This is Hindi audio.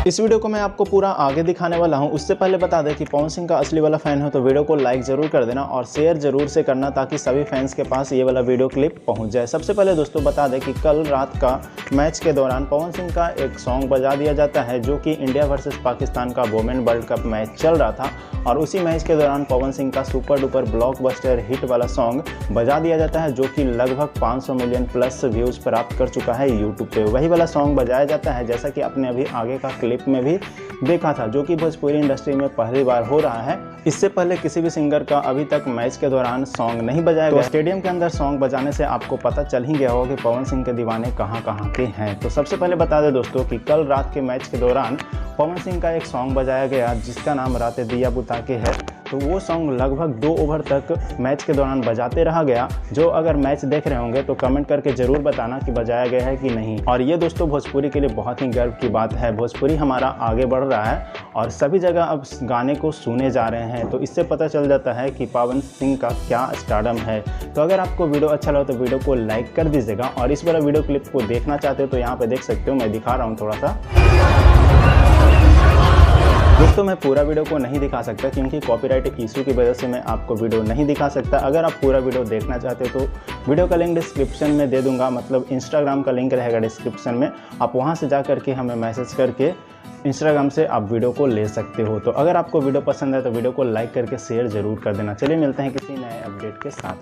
इस वीडियो को मैं आपको पूरा आगे दिखाने वाला हूं। उससे पहले बता दें कि पवन सिंह का असली वाला फैन हो तो वीडियो को लाइक जरूर कर देना और शेयर जरूर से करना ताकि सभी फैंस के पास ये वाला वीडियो क्लिप पहुंच जाए। सबसे पहले दोस्तों बता दें कि कल रात का मैच के दौरान पवन सिंह का एक सॉन्ग बजा दिया जाता है जो कि इंडिया वर्सेस पाकिस्तान का वुमेन वर्ल्ड कप मैच चल रहा था और उसी मैच के दौरान पवन सिंह का सुपर डुपर ब्लॉकबस्टर हिट वाला सॉन्ग बजा दिया जाता है जो कि लगभग 500 मिलियन प्लस व्यूज़ प्राप्त कर चुका है यूट्यूब पे। वही वाला सॉन्ग बजाया जाता है जैसा कि आपने अभी आगे का क्लिप में भी देखा था, जो कि भोजपुरी इंडस्ट्री में पहली बार हो रहा है। इससे पहले किसी भी सिंगर का अभी तक मैच के दौरान सॉन्ग नहीं बजाया गया। स्टेडियम के अंदर सॉन्ग बजाने से आपको पता चल ही गया होगा कि पवन सिंह के दीवाने कहां के हैं। तो सबसे पहले बता दें दोस्तों कि कल रात के मैच के दौरान पवन सिंह का एक सॉन्ग बजाया गया जिसका नाम रातें दिया बुता के है। तो वो सॉन्ग लगभग 2 ओवर तक मैच के दौरान बजाते रहा गया। जो अगर मैच देख रहे होंगे तो कमेंट करके ज़रूर बताना कि बजाया गया है कि नहीं। और ये दोस्तों भोजपुरी के लिए बहुत ही गर्व की बात है। भोजपुरी हमारा आगे बढ़ रहा है और सभी जगह अब गाने को सुने जा रहे हैं। तो इससे पता चल जाता है कि पवन सिंह का क्या स्टारडम है। तो अगर आपको वीडियो अच्छा लगा तो वीडियो को लाइक कर दीजिएगा और इस वाला वीडियो क्लिप को देखना चाहते हो तो यहाँ पे देख सकते हो, मैं दिखा रहा हूँ थोड़ा सा। दोस्तों मैं पूरा वीडियो को नहीं दिखा सकता क्योंकि कॉपीराइट इशू की वजह से मैं आपको वीडियो नहीं दिखा सकता। अगर आप पूरा वीडियो देखना चाहते हो तो वीडियो का लिंक डिस्क्रिप्शन में दे दूंगा, मतलब इंस्टाग्राम का लिंक रहेगा डिस्क्रिप्शन में। आप वहां से जा करके हमें मैसेज करके इंस्टाग्राम से आप वीडियो को ले सकते हो। तो अगर आपको वीडियो पसंद है तो वीडियो को लाइक करके शेयर जरूर कर देना। चलिए मिलते हैं किसी नए अपडेट के साथ।